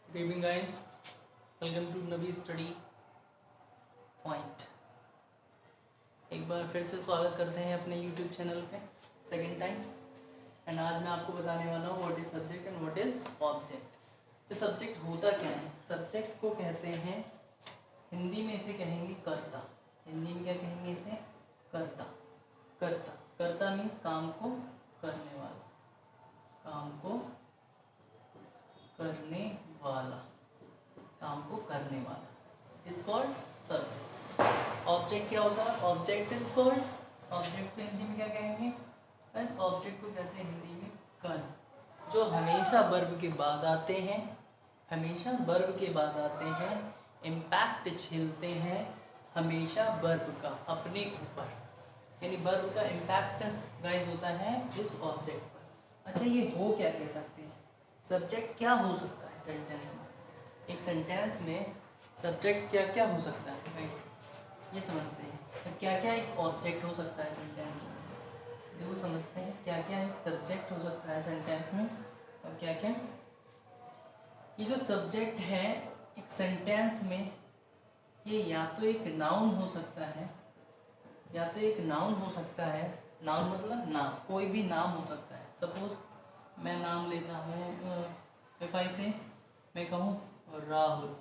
Good evening guys, welcome to Nabi study point. एक बार फिर से स्वागत करते हैं अपने YouTube चैनल पे सेकंड टाइम। एंड आज मैं आपको बताने वाला हूँ what is subject and what is object. तो सब्जेक्ट होता क्या है? सब्जेक्ट को कहते हैं, हिंदी में इसे कहेंगे कर्ता। हिंदी में क्या कहेंगे इसे? कर्ता। कर्ता कर्ता मीन्स काम को करने वाला, काम को करने वाला, काम को करने वाला इज कॉल्ड सब्जेक्ट। ऑब्जेक्ट क्या होता है? ऑब्जेक्ट इज कॉल्ड, ऑब्जेक्ट को हिंदी में क्या कहेंगे? ऑब्जेक्ट को कहते हैं हिंदी में कर्म, जो हमेशा वर्ब के बाद आते हैं, हमेशा वर्ब के बाद आते हैं, इम्पैक्ट झेलते हैं हमेशा वर्ब का अपने ऊपर, यानी वर्ब का इम्पैक्ट गाइस होता है इस ऑब्जेक्ट पर। अच्छा, ये हो क्या कह सकते हैं? सब्जेक्ट क्या हो सकता है सेंटेंस में? एक सेंटेंस में सब्जेक्ट क्या क्या हो सकता है गाइस, ये समझते हैं। तो क्या क्या एक ऑब्जेक्ट हो सकता है सेंटेंस में, देखो समझते हैं क्या क्या एक सब्जेक्ट हो सकता है सेंटेंस में और क्या क्या। ये जो सब्जेक्ट है एक सेंटेंस में, ये या तो एक नाउन हो सकता है, या तो एक नाउन हो सकता है। नाउन मतलब नाम, कोई भी नाम हो सकता है। सपोज मैं नाम लेता हूँ, इफाई से मैं कहूँ राहुल।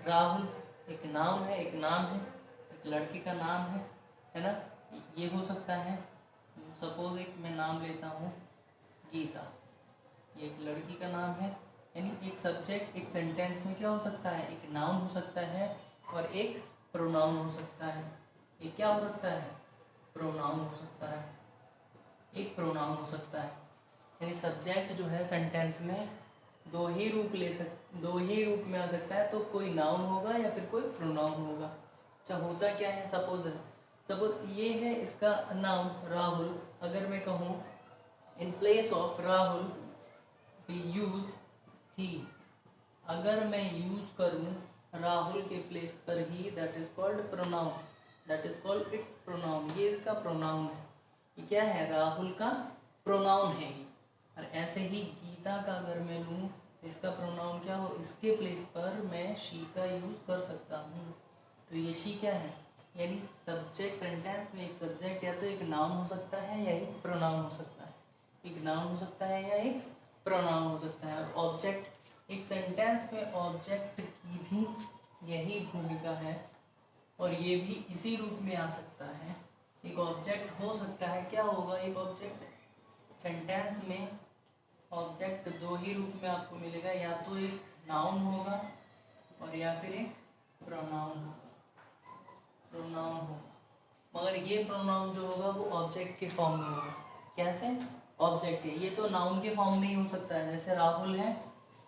राहुल एक नाम है, एक नाम है, एक लड़के का नाम है ना, ये हो सकता है। सपोज एक मैं नाम लेता हूँ गीता, ये एक लड़की का नाम है। यानी एक सब्जेक्ट एक सेंटेंस में क्या हो सकता है? एक नाउन हो सकता है और एक प्रोनाउन हो सकता है। ये क्या हो सकता है? प्रोनाउन हो सकता है, एक प्रोनाउन हो सकता है। यानी सब्जेक्ट जो है सेंटेंस में दो ही रूप में आ सकता है, तो कोई नाउन होगा या फिर कोई प्रोनाउन होगा। अच्छा, होता क्या है? सपोज ये है इसका नाउन राहुल। अगर मैं कहूँ in place of Rahul we use he, अगर मैं यूज करूँ राहुल के प्लेस पर he, that is called pronoun, that is called it's pronoun. ये इसका प्रोनाउन है। ये क्या है? राहुल का प्रोनाउन है ये। और ऐसे ही गीता का अगर मैं लूँ, इसका प्रोनाउन क्या हो? इसके प्लेस पर मैं शी का यूज़ कर सकता हूँ। तो ये शी क्या है? यानी सब्जेक्ट सेंटेंस में एक सब्जेक्ट या तो एक नाउन हो सकता है या एक प्रोनाउन हो सकता है। एक नाउन हो सकता है या एक प्रोनाउन हो सकता है। और ऑब्जेक्ट एक सेंटेंस में ऑब्जेक्ट की भी यही भूमिका है, और ये भी इसी रूप में आ सकता है। एक ऑब्जेक्ट हो सकता है, क्या होगा? एक ऑब्जेक्ट सेंटेंस में ऑब्जेक्ट दो ही रूप में आपको मिलेगा, या तो एक नाउन होगा और या फिर एक प्रोनाउन होगा। प्रोनाउन होगा, मगर ये प्रोनाउन जो होगा वो ऑब्जेक्ट के फॉर्म में होगा। कैसे? ऑब्जेक्ट है ये तो नाउन के फॉर्म में ही हो सकता है। जैसे राहुल है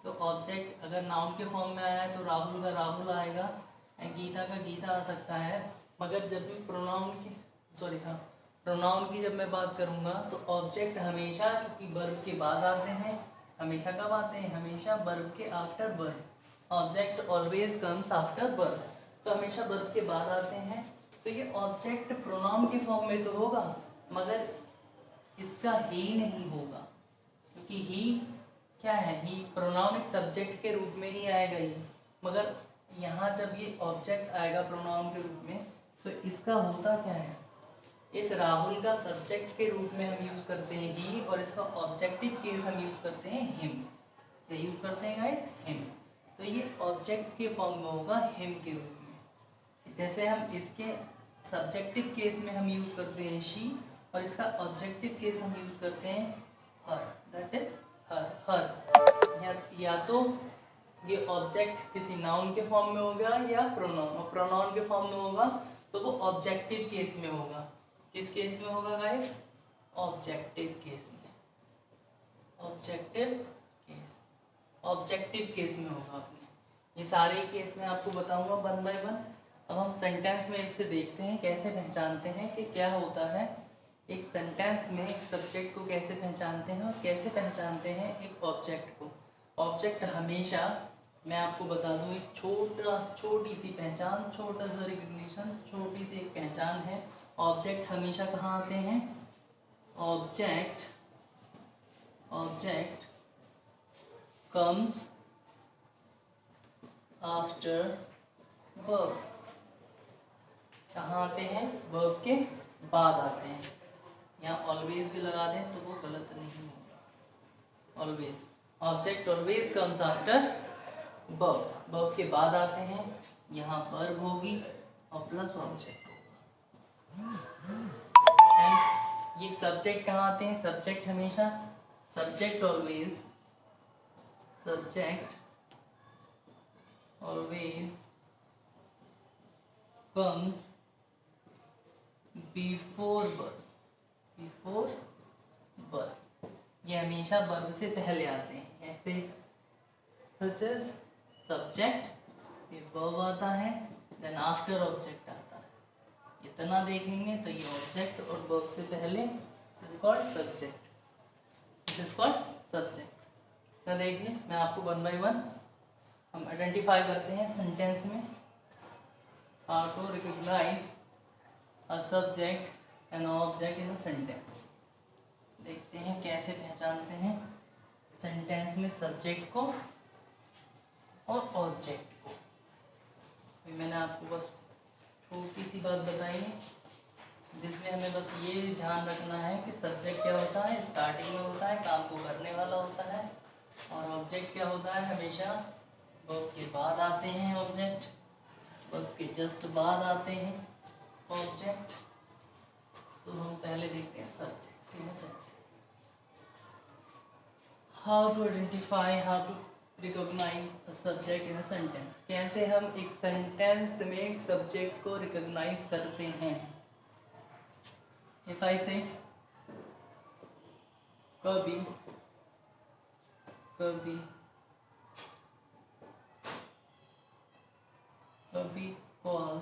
तो ऑब्जेक्ट अगर नाउन के फॉर्म में आया है तो राहुल का राहुल आएगा, गीता का गीता आ सकता है। मगर जब भी प्रोनाउन की जब मैं बात करूँगा तो ऑब्जेक्ट हमेशा, चूँकि वर्ब के बाद आते हैं, हमेशा कब आते हैं? हमेशा वर्ब के after verb. Object always comes after verb, तो हमेशा वर्ब के बाद आते हैं। तो ये ऑब्जेक्ट प्रोनाउन के फॉर्म में तो होगा, मगर इसका ही नहीं होगा, क्योंकि ही क्या है? ही प्रोनाउन एक सब्जेक्ट के रूप में ही आएगा ही। मगर यहाँ जब ये ऑब्जेक्ट आएगा प्रोनाउन के रूप में, तो इसका होता क्या है? इस राहुल का सब्जेक्ट के रूप में हम यूज़ करते हैं ही, और इसका ऑब्जेक्टिव केस हम यूज़ करते हैं हिम। क्या यूज़ करते हैं गाइस? हिम। तो ये ऑब्जेक्ट के फॉर्म में होगा हिम के रूप में। जैसे हम इसके सब्जेक्टिव केस में हम यूज़ करते हैं शी, और इसका ऑब्जेक्टिव केस हम यूज़ करते हैं हर, दैट इज हर। या तो ये ऑब्जेक्ट किसी नाउन के फॉर्म में होगा या प्रोनाउन, और प्रोनाउन के फॉर्म में होगा तो वो ऑब्जेक्टिव केस में होगा। किस केस में होगा गाइस? ऑब्जेक्टिव केस में। ऑब्जेक्टिव केस में होगा अपने। ये सारे केस में आपको बताऊंगा वन बाय वन। अब हम सेंटेंस में इसे देखते हैं, कैसे पहचानते हैं कि क्या होता है एक सेंटेंस में। एक सब्जेक्ट को कैसे पहचानते हैं और कैसे पहचानते हैं एक ऑब्जेक्ट को। ऑब्जेक्ट हमेशा, मैं आपको बता दूं, एक छोटी सी पहचान, छोटा सा रिकग्निशन, छोटी सी एक पहचान है। ऑब्जेक्ट हमेशा कहाँ आते हैं? Object comes after verb. कहाँ आते हैं? वर्ब के बाद आते हैं। यहाँ ऑलवेज भी लगा दें तो वो गलत नहीं होगा। Always, object always comes after verb, verb के बाद आते हैं। यहाँ वर्ब होगी और प्लस ऑब्जेक्ट होगा। एंड ये सब्जेक्ट कहाँ आते हैं? सब्जेक्ट हमेशा, subject always, subject always comes before verb, before verb. ये हमेशा वर्ब से पहले आते हैं। ऐसे such as सब्जेक्ट, ये वर्ब आता है, देन आफ्टर ऑब्जेक्ट आता है। इतना देखेंगे तो ये ऑब्जेक्ट और वर्ब से पहले is called subject, this is called subject. तो देखिए मैं आपको वन बाय वन हम आइडेंटिफाई करते हैं सेंटेंस में। How to recognise a subject and object in a sentence. देखते हैं कैसे पहचानते हैं सेंटेंस में सब्जेक्ट को और ऑब्जेक्ट को। अभी मैंने आपको बस छोटी सी बात बताई है जिसमें हमें बस ये ध्यान रखना है कि सब्जेक्ट क्या होता है? स्टार्टिंग में होता है, काम को करने वाला होता है। और ऑब्जेक्ट क्या होता है? हमेशा वर्ब के बाद आते हैं ऑब्जेक्ट, वर्ब के जस्ट बाद आते हैं ऑब्जेक्ट। तो हम पहले देखते हैं subject. How to identify, how to recognise a subject in a sentence. कैसे हम एक सेंटेंस में एक सब्जेक्ट को रिकॉग्नाइज करते हैं? इफ आई से कभी, कभी, कभी कॉल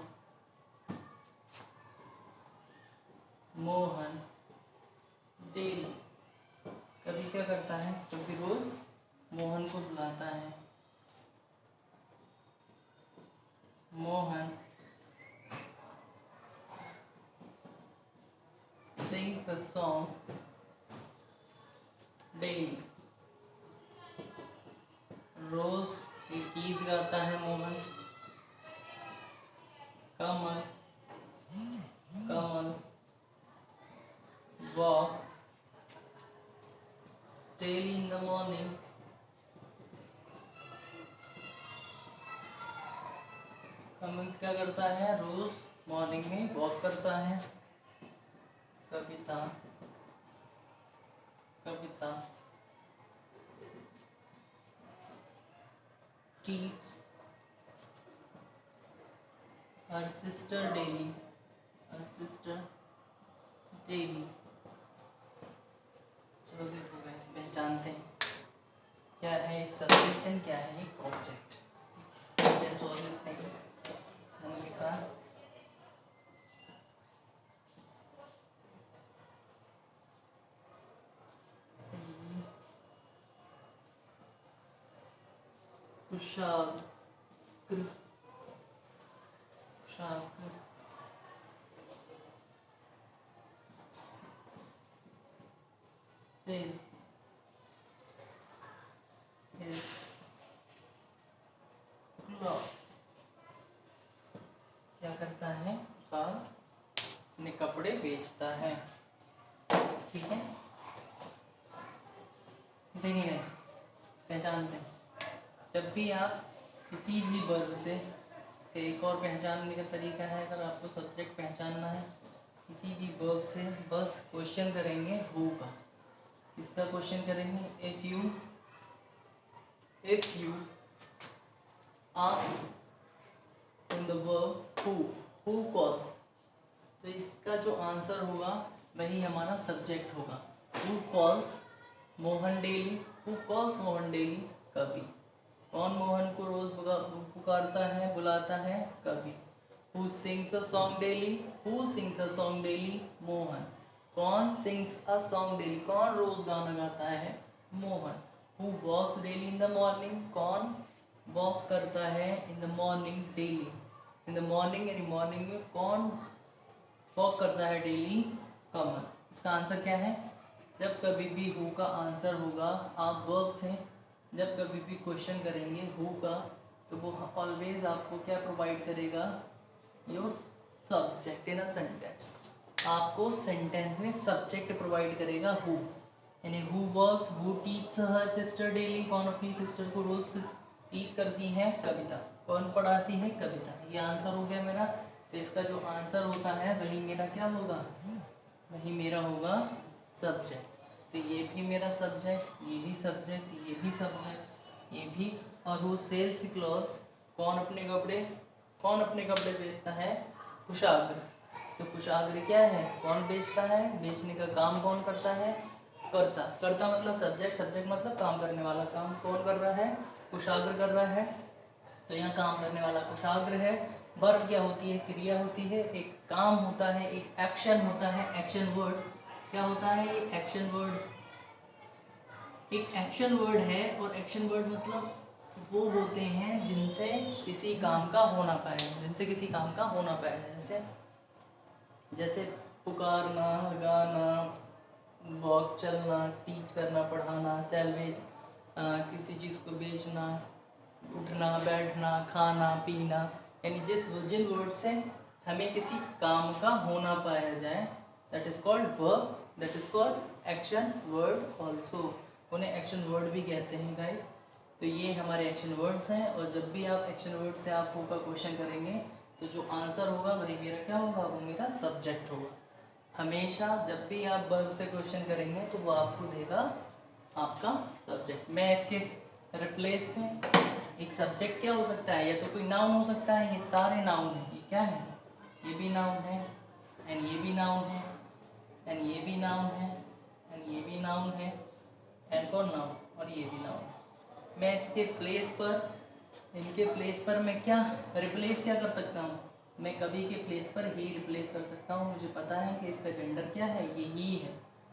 मोहन डेली। कभी क्या करता है? कभी रोज मोहन को बुलाता है। Mohan sings a song daily। रोज एक गीत गाता है मोहन। कमल, कमल walk daily in the morning। कमल क्या करता है? रोज मॉर्निंग में वॉक करता है। कविता, कविता teach her sister daily, her sister daily। चलो देखो गाइस, पहचानते हैं क्या है एक सब्जेक्ट एंड क्या है एक ऑब्जेक्ट। सेंटेंस और लिखते हैं। मैंने लिखा कुशाग्र, कुशाग्र से क्या करता है? कुशाल अपने कपड़े बेचता है। ठीक है, देखिए पहचानते हैं। जब भी आप किसी भी वर्ब से, एक और पहचानने का तरीका है, अगर आपको सब्जेक्ट पहचानना है किसी भी वर्ब से, बस क्वेश्चन करेंगे हु का। इसका क्वेश्चन करेंगे if you ask in the verb who calls, तो इसका जो आंसर होगा वही हमारा सब्जेक्ट होगा। Who calls Mohan daily, who calls Mohan daily, कभी। कौन मोहन को रोज पुकारता है, बुलाता है? कभी। Who sings a song daily, who sings a song daily, Mohan. कौन सिंग्स अ सॉन्ग डेली, कौन रोज गाना गाता है? Mohan. Who walks daily in the morning, कौन वॉक करता है in the morning daily? In the morning यानी मॉर्निंग में कौन वॉक करता है डेली? कमल। इसका आंसर क्या है? जब कभी भी हु का आंसर होगा, आप वर्ब से जब कभी भी क्वेश्चन करेंगे हु का, तो वो ऑलवेज आपको क्या प्रोवाइड करेगा, your subject in a sentence. आपको सेंटेंस में सब्जेक्ट प्रोवाइड करेगा हु, यानी who works, who teach her sister daily, कौन अपनी सिस्टर को रोज टीच करती है, कविता। कौन पढ़ाती है, कविता। ये आंसर हो गया मेरा। तो इसका जो आंसर होता है वही मेरा क्या होगा, वही मेरा होगा सब्जेक्ट। तो ये भी मेरा सब्जेक्ट, ये भी सब्जेक्ट, ये भी सब्जेक्ट, ये भी। और हु सेल्स क्लॉथ्स, कौन अपने कपड़े बेचता है, कुशाग्र। तो कुशाग्र क्या है, कौन बेचता है, बेचने का काम कौन करता है, करता मतलब सब्जेक्ट मतलब काम करने वाला। काम कौन कर रहा है, कुशाग्र कर रहा है। तो यहाँ काम करने वाला कुशाग्र है। वर्ब क्या होती है, क्रिया होती है, एक काम होता है, एक एक्शन होता है, एक्शन वर्ड। क्या होता है ये एक्शन वर्ड, एक एक्शन वर्ड है। और एक्शन वर्ड मतलब वो होते हैं जिनसे किसी काम का होना पाए, जैसे पुकारना, गाना, वॉक चलना, टीच करना, पढ़ाना, सैलवेज किसी चीज़ को बेचना, उठना बैठना, खाना पीना, यानी जिन वर्ड से हमें किसी काम का होना पाया जाए, that is called verb, that is called action word also. उन्हें एक्शन वर्ड भी कहते हैं गाइस। तो ये हमारे एक्शन वर्ड्स हैं। और जब भी आप एक्शन वर्ड से आप होगा क्वेश्चन करेंगे तो जो आंसर होगा वही मेरा क्या होगा, वो मेरा सब्जेक्ट होगा। हमेशा जब भी आप वर्ब से क्वेश्चन करेंगे तो वो आपको देगा आपका सब्जेक्ट। मैं इसके रिप्लेस में एक सब्जेक्ट क्या हो सकता है, या तो कोई नाउन हो सकता है। ये सारे नाउन हैं, ये क्या है, ये भी नाउन है, एंड ये भी नाउन है, एंड ये भी नाउन है, एंड ये भी नाउन है, एंड फॉर नाउन, और ये भी नाउन है। मैं इसके प्लेस पर, इनके प्लेस पर मैं क्या रिप्लेस क्या कर सकता हूँ, मैं कभी के प्लेस पर ही रिप्लेस कर सकता हूँ। मुझे पता है कि इसका जेंडर क्या है, ये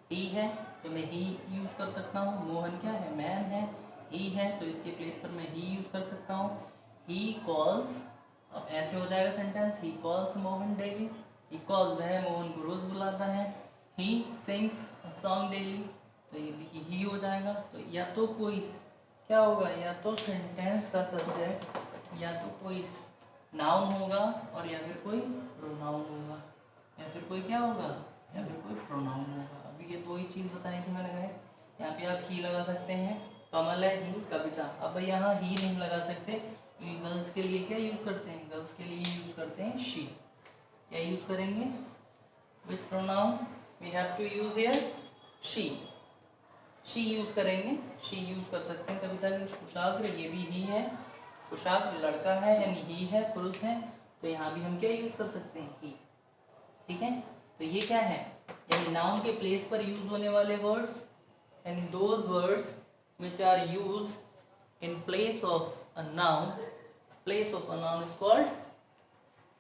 ही है तो मैं ही यूज़ कर सकता हूँ। मोहन क्या है, मैन है, ही है तो इसके प्लेस पर मैं ही यूज़ कर सकता हूँ। ही कॉल्स, अब ऐसे हो जाएगा sentence, he calls Mohan daily, he calls वह मोहन को रोज़ बुलाता है। He sings a song daily, तो ये भी ही हो जाएगा। तो या तो कोई क्या होगा, या तो सेंटेंस का सब्जेक्ट, या तो कोई नाउन होगा, और या फिर कोई प्रोनाउन होगा, या फिर कोई क्या होगा, या फिर कोई प्रोनाउन होगा। अभी ये दो ही चीज़ बताई थी मैंने कहा। यहाँ पे आप ही लगा सकते हैं, कमल है ही, कविता। अब यहाँ ही नहीं लगा सकते, क्योंकि गर्ल्स के लिए क्या यूज़ करते हैं, गर्ल्स के लिए यूज़ करते हैं शी। क्या यूज़ करेंगे, which pronoun we have to use here, she use करेंगे, शी यूज़ कर सकते हैं कविता के। कुशाग्र, ये भी ही है, कुशाग्र लड़का है यानी ही है, पुरुष है, तो यहाँ भी हम क्या यूज़ कर सकते हैं, ही। ठीक है, तो ये क्या है, यानी नाउन के प्लेस पर यूज होने वाले वर्ड्स, यानी those words which are use in place of a noun, place of a noun is called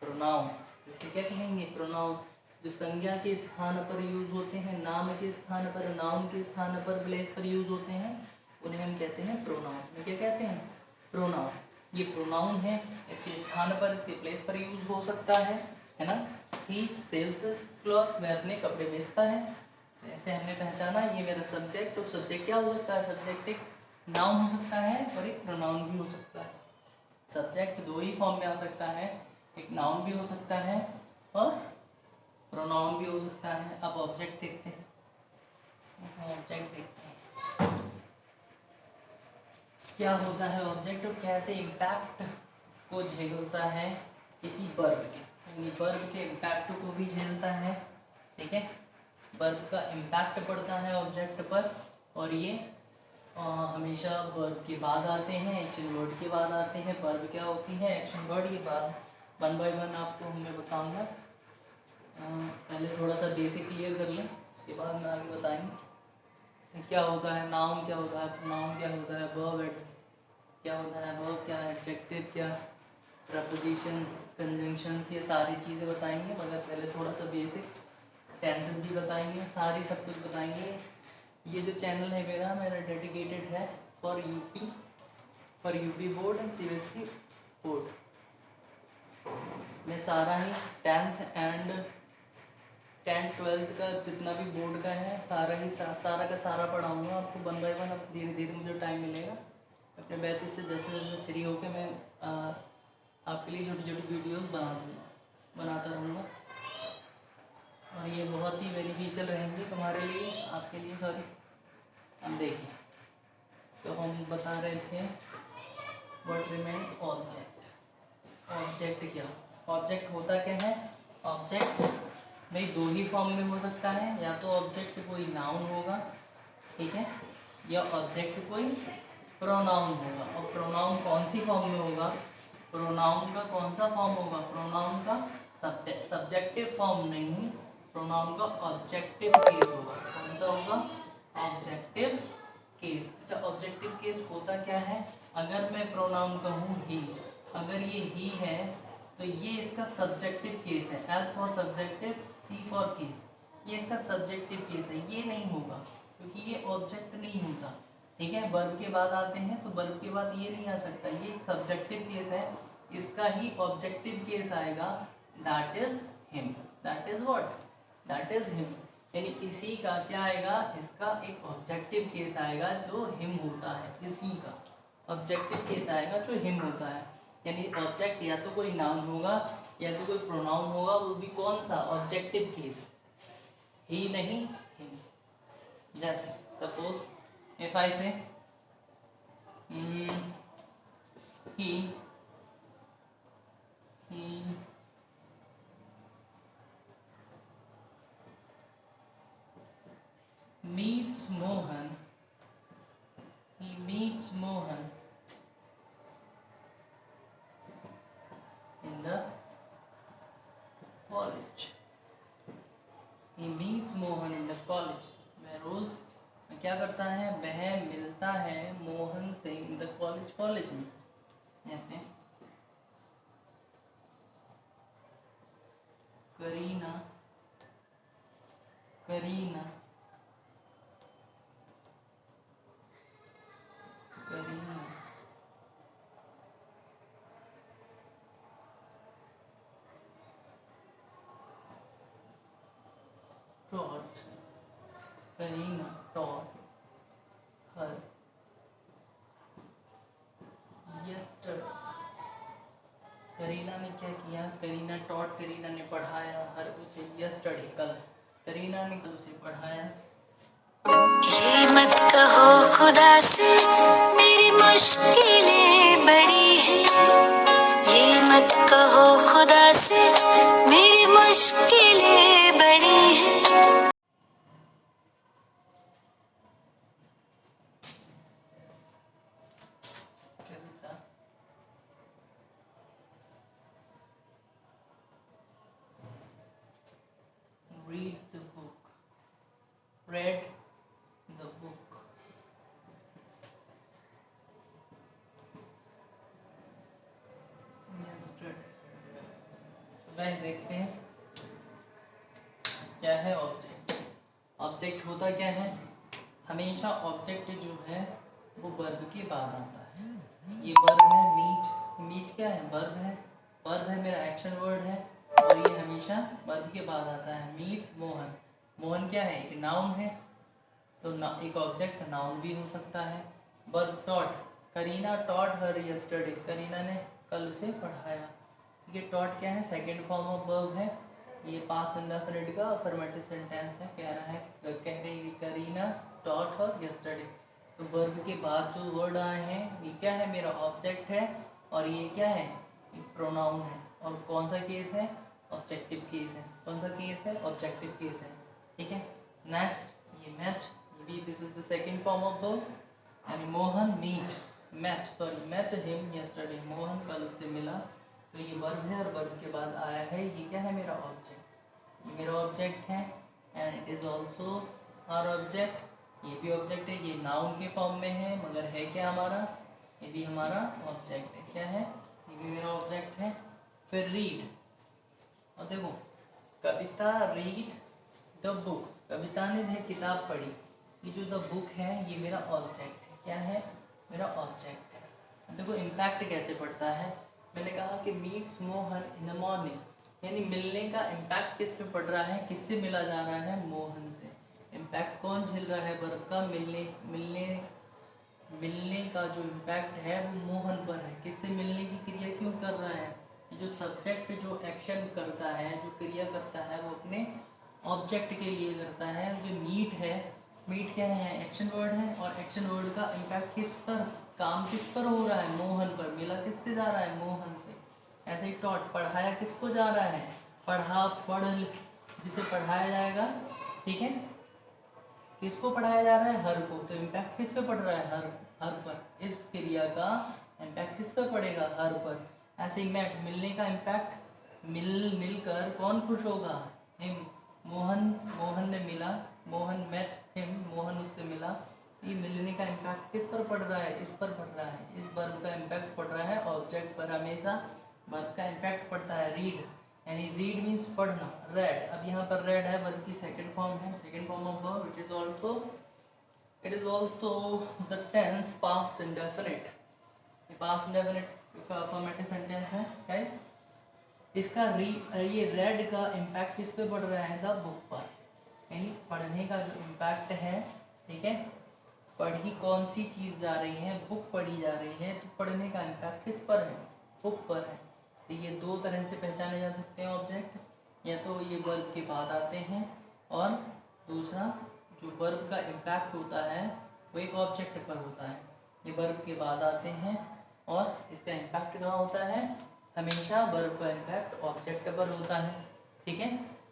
pronoun. इसे क्या कहेंगे, प्रोनाउन। जो संज्ञा के स्थान पर यूज होते हैं, नाम के स्थान पर, नाउन के स्थान पर, प्लेस पर यूज होते हैं, उन्हें हम कहते हैं प्रोनाउन। में क्या कहते हैं, प्रोनाउन। ये प्रोनाउन है, इसके स्थान पर, इसके प्लेस पर यूज हो सकता है ना। ही सेल्स क्लॉथ, वह अपने कपड़े बेचता है। तो ऐसे हमने पहचाना ये मेरा सब्जेक्ट। तो सब्जेक्ट क्या हो सकता है, सब्जेक्ट एक नाउन हो सकता है और एक प्रोनाउन भी हो सकता है। सब्जेक्ट दो ही फॉर्म में आ सकता है, एक नाउन भी हो सकता है और प्रोनाउन भी हो सकता है। अब ऑब्जेक्ट देखते हैं, क्या होता है ऑब्जेक्ट और कैसे इम्पैक्ट को झेलता है किसी वर्ब के, यानी वर्ब के इम्पैक्ट को भी झेलता है। ठीक है, वर्ब का इम्पैक्ट पड़ता है ऑब्जेक्ट पर, और ये हमेशा वर्ब के बाद आते हैं, एक्शन वर्ड के बाद आते हैं। वर्ब क्या होती है, एक्शन वर्ड के बाद। वन बाय वन आपको मैं बताऊंगा। पहले थोड़ा सा बेसिक क्लियर कर लें, उसके बाद मैं आगे बताएंगे क्या होता है नाउन, क्या होता है प्रोनाउन, क्या होता है वर्ब, क्या होता है वर्ब, क्या है एडजेक्टिव, क्या प्रपोजिशन, कंजंक्शन, ये सारी चीज़ें बताएंगे। मगर पहले थोड़ा सा बेसिक टेंसेस भी बताएंगे, सारी सब कुछ बताएंगे। ये जो चैनल है मेरा डेडिकेटेड है for UP board and CBSE board. मैं सारा ही 10th 12th का जितना भी बोर्ड का है सारा का सारा पढ़ाऊँगा आपको वन बाय वन। अब धीरे धीरे मुझे टाइम मिलेगा अपने बैचेस से, जैसे जैसे फ्री होकर मैं आपके लिए छोटी छोटी वीडियोस बनाता रहूँगा और ये बहुत ही बेनिफिशियल रहेंगे तुम्हारे लिए, आपके लिए सॉरी। हम देखिए, तो हम बता रहे थे व्हाट रिमेंट ऑब्जेक्ट। ऑब्जेक्ट क्या, ऑब्जेक्ट होता क्या है? ऑब्जेक्ट भाई दो ही फॉर्म में हो सकता है, या तो ऑब्जेक्ट कोई नाउन होगा, ठीक है, या ऑब्जेक्ट कोई प्रोनाउन होगा। और प्रोनाउन कौन सी फॉर्म में होगा? प्रोनाउन का कौन सा फॉर्म होगा? प्रोनाउन का सब्जेक्टिव फॉर्म नहीं, प्रोनाउन का ऑब्जेक्टिव केस होगा। कौन सा होगा? Objective case. अच्छा, ऑब्जेक्टिव केस होता क्या है? अगर मैं प्रोनाउन कहूँ ही, अगर ये ही है तो ये इसका सब्जेक्टिव केस है। As for subjective, C for case, ये इसका सब्जेक्टिव केस है। ये नहीं होगा क्योंकि ये ऑब्जेक्ट नहीं होता, ठीक है। वर्ब के बाद आते हैं तो वर्ब के बाद ये नहीं आ सकता, ये सब्जेक्टिव केस है, इसका ही ऑब्जेक्टिव केस आएगा, that is him. That is what? That is him. यानी इसी का क्या आएगा? इसका एक ऑब्जेक्टिव केस आएगा जो हिम होता है। इसी का ऑब्जेक्टिव केस आएगा जो हिम होता है। यानी ऑब्जेक्ट या तो कोई नाउन होगा या तो कोई प्रोनाउन होगा, वो भी कौन सा? ऑब्जेक्टिव केस, ही नहीं हिम। जैसे सपोज इफ आई से he meets Mohan, he meets Mohan in the college, he meets Mohan in the college। वह रोज क्या करता है? वह मिलता है मोहन से इन द कॉलेज, कॉलेज में। जैसे Kareena, Kareena, Kareena taught, Kareena taught her yesterday। Kareena ने क्या किया? करीना टॉट, करीना ने पढ़ाया, हर उसे यस्टरडे, कल, करीना ने कल उसे पढ़ाया। ये मत कहो खुदा से मेरी मुश्किलें बड़ी हैं, ये मत कहो खुदा से मेरी मुश्किलें बड़ी हैं। कविता, read the book, read the book। Guys देखते हैं क्या है ऑब्जेक्ट। ऑब्जेक्ट होता क्या है? हमेशा ऑब्जेक्ट जो है वो वर्ब के बाद आता है। ये वर्ब है मीट, मीट क्या है? वर्ब है, वर्ब है मेरा एक्शन वर्ड है, और ये हमेशा वर्ब के बाद आता है। मीट मोहन, मोहन क्या है? एक नाउन है, तो एक ऑब्जेक्ट नाउन भी हो सकता है। वर्ब टॉट, करीना टॉट हर यस्टरडे, करीना ने कल उसे पढ़ाया। ये टॉट क्या है? सेकंड फॉर्म ऑफ वर्ब है, ये पास्ट इंडेफिनिट का अफर्मेटिव सेंटेंस है। कह रहा है, कह रही है करीना टॉट हर यस्टरडे। तो वर्ब के बाद जो वर्ड आए हैं ये क्या है? मेरा ऑब्जेक्ट है, और ये क्या है? एक प्रोनाउन है। और कौन सा केस है? ऑब्जेक्टिव केस है। कौन सा केस है? ऑब्जेक्टिव केस है, ठीक है। नेक्स्ट ये मैच, ये भी this is the second form of verb. यानी Mohan met him yesterday, Mohan कल उससे मिला। तो ये वर्ब है और वर्ब के बाद आया है, ये क्या है? मेरा ऑब्जेक्ट। ये मेरा ऑब्जेक्ट है and it is also our object. ये भी ऑब्जेक्ट है, ये नाउन के फॉर्म में है मगर है क्या हमारा? ये भी हमारा ऑब्जेक्ट है। क्या है? ये भी मेरा ऑब्जेक्ट है। फिर रीड, और देखो कविता रीड द बुक, कविता ने वह किताब पढ़ी। ये जो द बुक है ये मेरा ऑब्जेक्ट है। क्या है? मेरा ऑब्जेक्ट है। देखो इम्पैक्ट कैसे पड़ता है। मैंने कहा कि meets Mohan in the morning, यानी मिलने का इम्पैक्ट किस पे पड़ रहा है? किससे मिला जा रहा है? मोहन से। इम्पैक्ट कौन झेल रहा है? वर्ब का। मिलने का जो इम्पैक्ट है वो मोहन पर है। किससे मिलने की क्रिया क्यों कर रहा है? जो सब्जेक्ट जो एक्शन करता है, जो क्रिया करता है, वो अपने ऑब्जेक्ट के लिए करता है। जो मीट है, मीट क्या है? एक्शन वर्ड है, और एक्शन वर्ड का इम्पैक्ट किस पर, काम किस पर हो रहा है? मोहन पर। मिला किससे जा रहा है? मोहन से। ऐसे ही टॉट, पढ़ाया किसको जा रहा है? पढ़ा, पढ़, जिसे पढ़ाया जाएगा, ठीक है, किसको पढ़ाया जा रहा है? हर को। तो इम्पैक्ट किस पे पड़ रहा है? हर, हर पर। इस क्रिया का इम्पैक्ट किस पर पड़ेगा? हर पर। ऐसे ही मैट, मिलने का इम्पैक्ट, मिलकर कौन खुश होगा? हिम। मोहन, मोहन ने मिला, मोहन मेट हिम, मोहन उससे मिला। ये मिलने का इम्पैक्ट किस पर पड़ रहा है? इस पर पड़ रहा है। इस वर्ब का इम्पैक्ट पड़ रहा है ऑब्जेक्ट पर। हमेशा वर्ब का इम्पैक्ट पड़ता है। रीड, यानी रीड मीन्स पढ़ना। रेड, अब यहाँ पर रेड है, वर्ब की सेकंड फॉर्म है, second form of verb. It is also the tense past indefinite. Past indefinite का अफर्मेटिव सेंटेंस है गाइस। इसका ये रेड का इम्पैक्ट किस पे पड़ रहा है? द बुक पर, यानी पढ़ने का जो इम्पैक्ट है, ठीक है, पढ़ी कौन सी चीज़ जा रही है? बुक पढ़ी जा रही है, तो पढ़ने का इम्पैक्ट किस पर है? बुक पर है। तो ये दो तरह से पहचाने जा सकते हैं ऑब्जेक्ट, या तो ये वर्ब के बाद आते हैं, और दूसरा जो वर्ब का इम्पैक्ट होता है वो एक ऑब्जेक्ट पर होता है। ये वर्ब के बाद आते हैं, और इसका इम्पैक्ट कहाँ होता है? हमेशा वर्ब का इम्पैक्ट ऑब्जेक्ट पर होता है, ठीक है।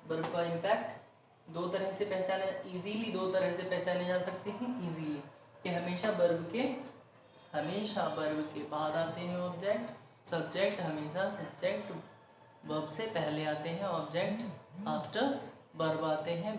वर्ब का इम्पैक्ट दो तरह से पहचाने, इजीली दो तरह से पहचाने जा सकते हैं इजीली, कि हमेशा वर्ब के बाद आते हैं ऑब्जेक्ट, सब्जेक्ट हमेशा सब्जेक्ट वर्ब से पहले आते हैं, ऑब्जेक्ट आफ्टर वर्ब आते हैं।